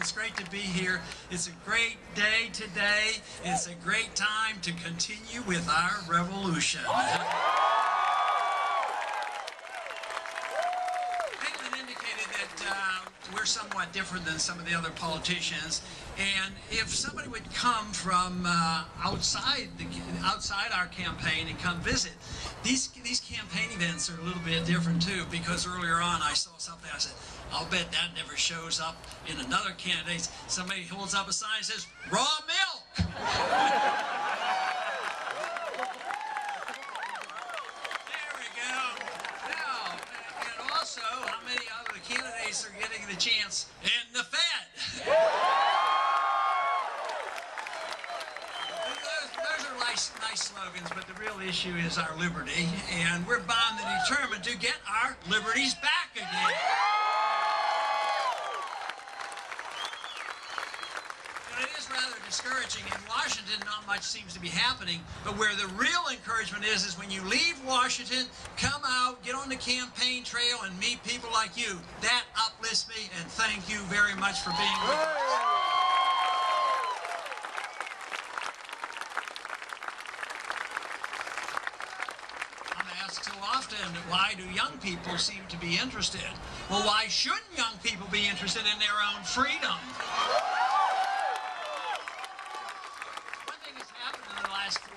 It's great to be here. It's a great day today. It's a great time to continue with our revolution. We're somewhat different than some of the other politicians, and if somebody would come from outside our campaign and come visit, these campaign events are a little bit different too, because earlier on I saw something, I said, I'll bet that never shows up in another candidate. Somebody holds up a sign and says, raw milk! How many other candidates are getting the chance in the Fed? Those are nice slogans, but the real issue is our liberty, and we're bound and determined to get our liberties back again. It is rather discouraging. In Washington, not much seems to be happening, but where the real encouragement is when you leave Washington, come out, get on the campaign trail, and meet people like you. That uplifts me, and thank you very much for being with us. I'm asked so often, why do young people seem to be interested? Well, why shouldn't young people be interested in their own freedom?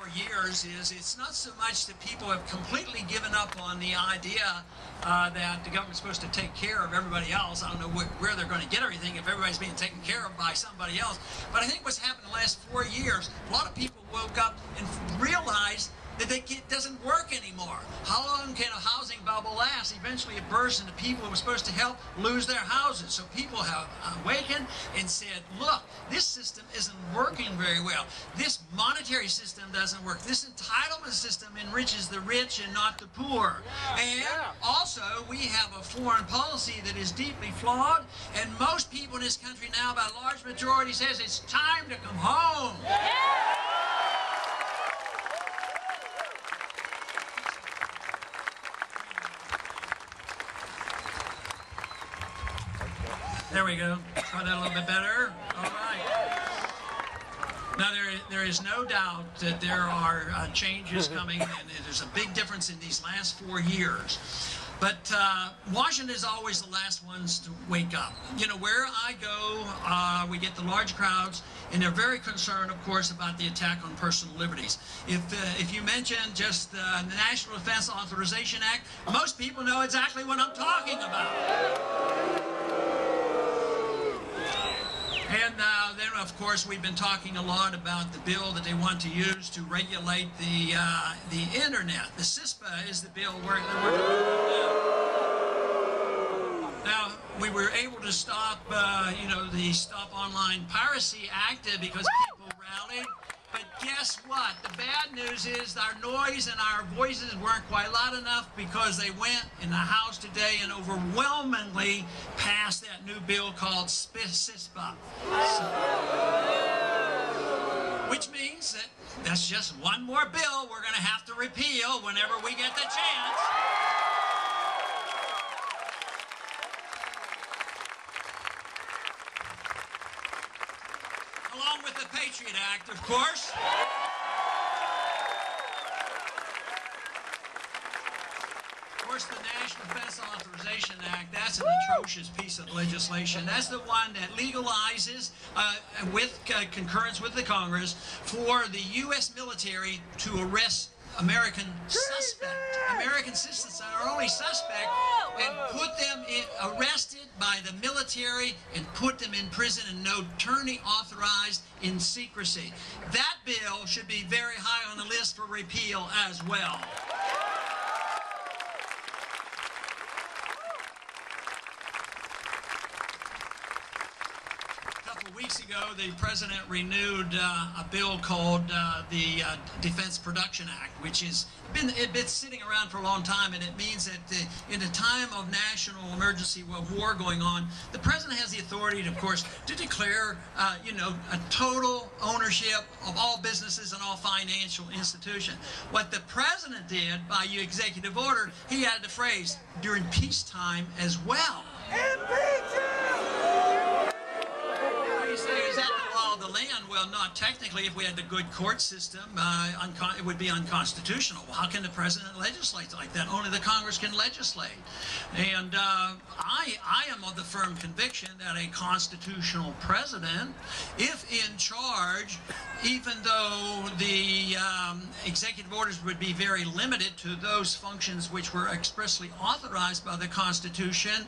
4 years is it's not so much that people have completely given up on the idea that the government's supposed to take care of everybody else. I don't know where they're going to get everything if everybody's being taken care of by somebody else. But I think what's happened in the last 4 years, a lot of people woke up and realized that it doesn't work anymore. How long can a housing bubble last? Eventually it bursts and the people who were supposed to help lose their houses. So people have awakened and said, look, this system isn't working very well. This monetary system doesn't work. This entitlement system enriches the rich and not the poor. And also we have a foreign policy that is deeply flawed, and most people in this country now, by a large majority, says it's time to come home. There we go. Try that a little bit better. All right. Now, there is no doubt that there are changes coming, and there's a big difference in these last 4 years. But Washington is always the last ones to wake up. You know, where I go, we get the large crowds, and they're very concerned, of course, about the attack on personal liberties. If you mention just the National Defense Authorization Act, most people know exactly what I'm talking about. And then, of course, we've been talking a lot about the bill that they want to use to regulate the internet. The CISPA is the bill we're working on now. Now, we were able to stop, the Stop Online Piracy Act because people rallied. But guess what? The bad news is our noise and our voices weren't quite loud enough, because they went in the House today and overwhelmingly passed that new bill called CISPA. Which means that that's just one more bill we're going to have to repeal whenever we get the chance. Along with the Patriot Act, of course. Of course, the National Defense Authorization Act, that's an atrocious piece of legislation. That's the one that legalizes, with concurrence with the Congress, for the U.S. military to arrest American suspects. American citizens are only suspect, and put them arrested by the military and put them in prison, and no attorney authorized, in secrecy. That bill should be very high on the list for repeal as well. Weeks ago, the president renewed a bill called the Defense Production Act, which has been sitting around for a long time, and it means that in a time of national emergency, war going on, the president has the authority, of course, to declare, a total ownership of all businesses and all financial institutions. What the president did by executive order, he added the phrase, during peacetime as well. Impeach him! well, not technically. If we had a good court system, it would be unconstitutional. How can the president legislate like that? Only the Congress can legislate. And I am of the firm conviction that a constitutional president, if in charge, even though the executive orders would be very limited to those functions which were expressly authorized by the Constitution,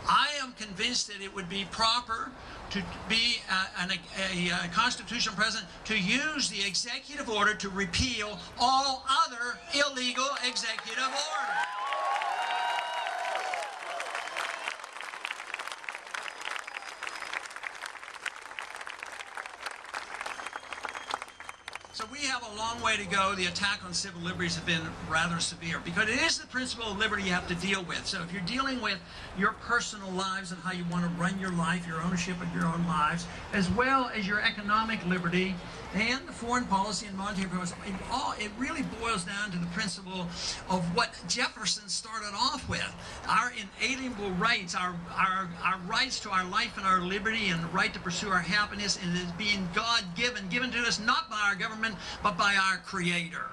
I am convinced that it would be proper to be a constitutional president to use the executive order to repeal all other illegal executive orders. So we have a long way to go. The attack on civil liberties have been rather severe because it is the principle of liberty you have to deal with. So if you're dealing with your personal lives and how you want to run your life, your ownership of your own lives, as well as your economic liberty and the foreign policy and monetary policy, it really boils down to the principle of what Jefferson started off with. Our inalienable rights, our rights to our life and our liberty and the right to pursue our happiness, and it is being God-given, given to us not by our government, but by our Creator.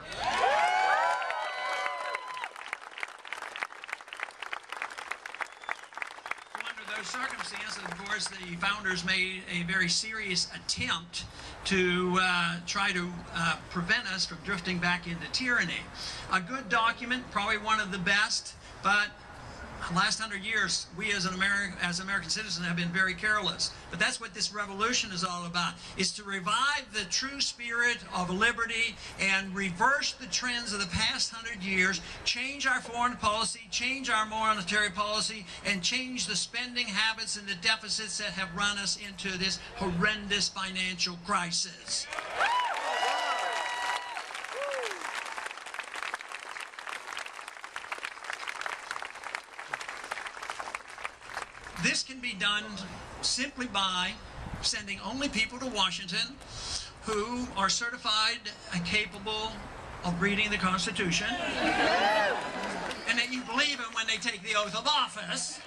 Those circumstances, of course, the founders made a very serious attempt to try to prevent us from drifting back into tyranny. A good document, probably one of the best, but the last 100 years, we as American citizens have been very careless. But that's what this revolution is all about, is to revive the true spirit of liberty and reverse the trends of the past 100 years, change our foreign policy, change our monetary policy, and change the spending habits and the deficits that have run us into this horrendous financial crisis. This can be done simply by sending only people to Washington who are certified and capable of reading the Constitution, and that you believe them when they take the oath of office.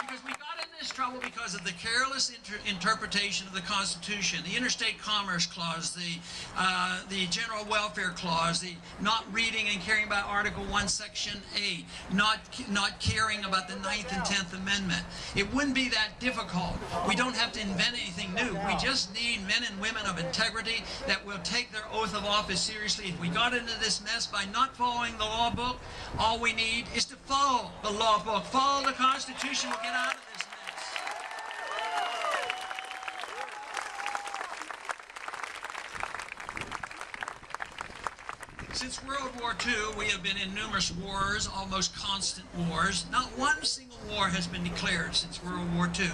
Because we got in this trouble because of the careless interpretation of the Constitution, the Interstate Commerce Clause, the General Welfare Clause, the not reading and caring about Article 1, Section 8, not caring about the 9th and 10th Amendment. It wouldn't be that difficult. We don't have to invent anything new. We just need men and women of integrity that will take their oath of office seriously. If we got into this mess by not following the law book, all we need is to follow the law book, follow the Constitution. We'll get out of this mess. Since World War II, we have been in numerous wars, almost constant wars. Not one single war has been declared since World War II.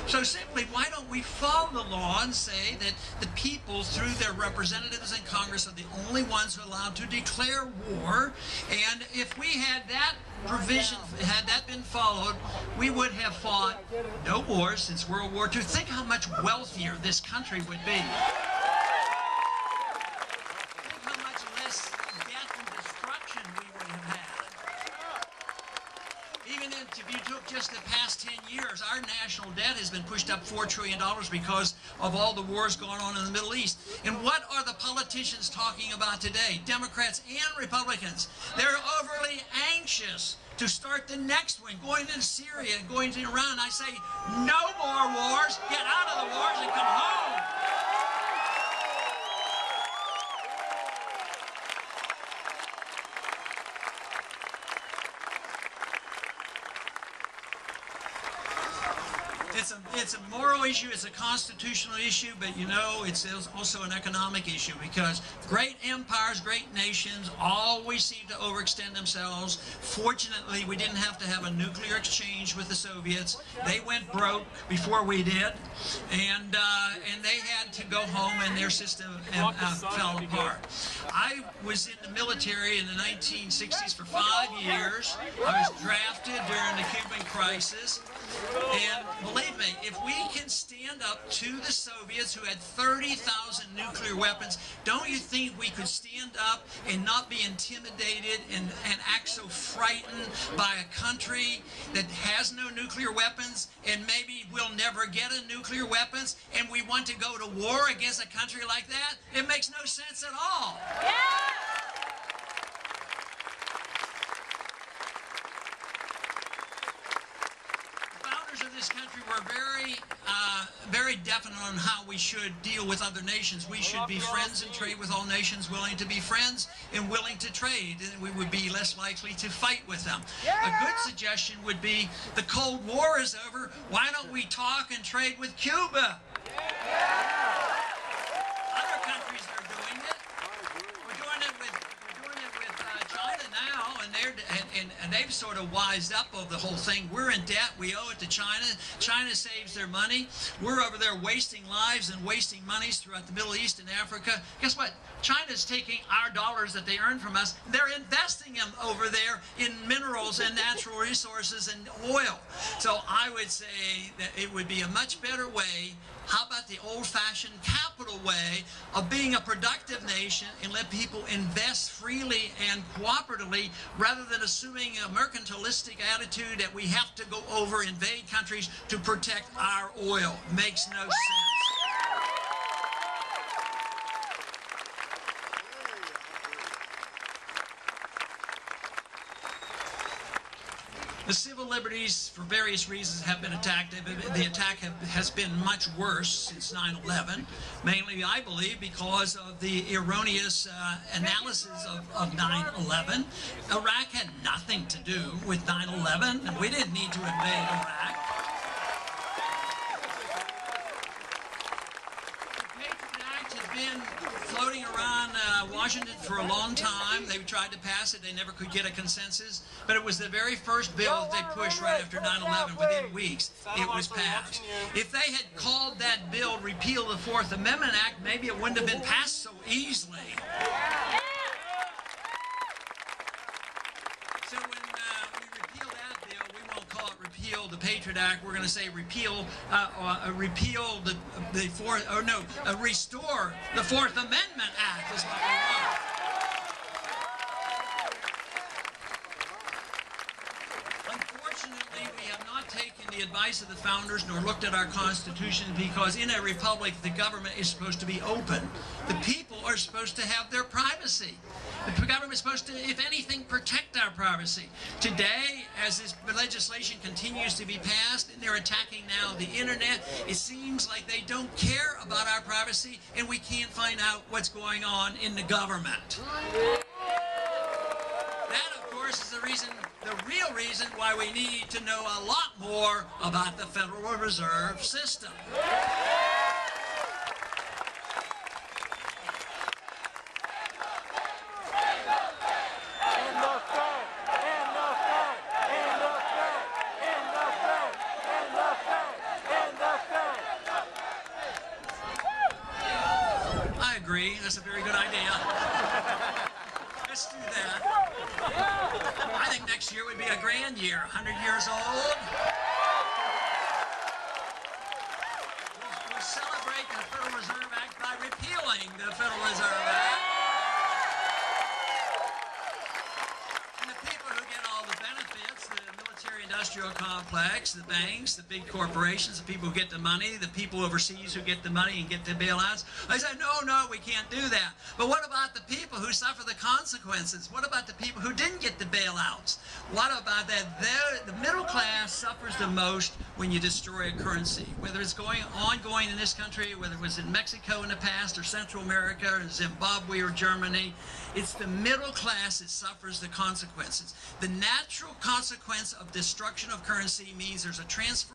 So simply, why don't we follow the law and say that the people, through their representatives in Congress, are the only ones who are allowed to declare war? And if we had that provision, had that been followed, we would have fought no wars since World War II. Think how much wealthier this country would be. If you took just the past 10 years, our national debt has been pushed up $4 trillion because of all the wars going on in the Middle East. And what are the politicians talking about today? Democrats and Republicans. They're overly anxious to start the next one, going into Syria and going to Iran. I say, no more wars. Get out of the wars and come home. It's a moral issue, it's a constitutional issue, but you know, it's also an economic issue because great empires, great nations always seem to overextend themselves. Fortunately, we didn't have to have a nuclear exchange with the Soviets. They went broke before we did, and they had to go home and their system fell apart. I was in the military in the 1960s for 5 years. I was drafted during the Cuban crisis, and believe believe me, if we can stand up to the Soviets who had 30,000 nuclear weapons, don't you think we could stand up and not be intimidated and act so frightened by a country that has no nuclear weapons, and maybe we'll never get a nuclear weapons, and we want to go to war against a country like that? It makes no sense at all. Yeah! Of this country were very definite on how we should deal with other nations. We should be friends and trade with all nations, willing to be friends and willing to trade, and we would be less likely to fight with them. A good suggestion would be, the Cold War is over, why don't we talk and trade with Cuba? Other countries are doing it. We're doing it with China now, and they've sort of wised up of the whole thing. We're in debt. We owe it to China. China saves their money. We're over there wasting lives and wasting monies throughout the Middle East and Africa. Guess what? China's taking our dollars that they earn from us. They're investing them over there in minerals and natural resources and oil. So I would say that it would be a much better way. How about the old-fashioned capital way of being a productive nation and let people invest freely and cooperatively, rather than assuming a mercantilistic attitude that we have to go over, invade countries to protect our oil? Makes no sense. The civil liberties, for various reasons, have been attacked. The attack has been much worse since 9/11, mainly, I believe, because of the erroneous analysis of 9/11. Iraq had nothing to do with 9/11, and we didn't need to invade Iraq. The Patriot Act has been floating around Washington for a long time. They tried to pass it. They never could get a consensus. But it was the very first bill that they pushed right after 9/11. Within weeks, it was passed. If they had called that bill Repeal the Fourth Amendment Act, maybe it wouldn't have been passed so easily. So when we repeal that bill, we won't call it Repeal the Patriot Act. We're going to say restore the Fourth Amendment Act is what we want. Unfortunately, we have not taken the advice of the founders nor looked at our Constitution, because in a republic, the government is supposed to be open. The people are supposed to have their privacy. The government is supposed to, if anything, protect our privacy. Today, as this legislation continues to be passed, and they're attacking now the internet, it seems like they don't care about our privacy, and we can't find out what's going on in the government. That, of course, is the real reason why we need to know a lot more about the Federal Reserve System. I agree. That's a very good idea. Let's do that. I think next year would be a grand year. 100 years old. We'll celebrate the Federal Reserve Act by repealing the Federal Reserve Act. And the people who get all the benefits, the military-industrial complex, the banks, the big corporations, the people who get the money, the people overseas who get the money and get the bailouts. I said, no, we can't do that. But what about the people who suffer the consequences? What about the people who didn't get the bailouts? What about that? The middle class suffers the most when you destroy a currency. Whether it's ongoing in this country, whether it was in Mexico in the past, or Central America, or Zimbabwe, or Germany, it's the middle class that suffers the consequences. The natural consequence of destruction of currency means there's a transfer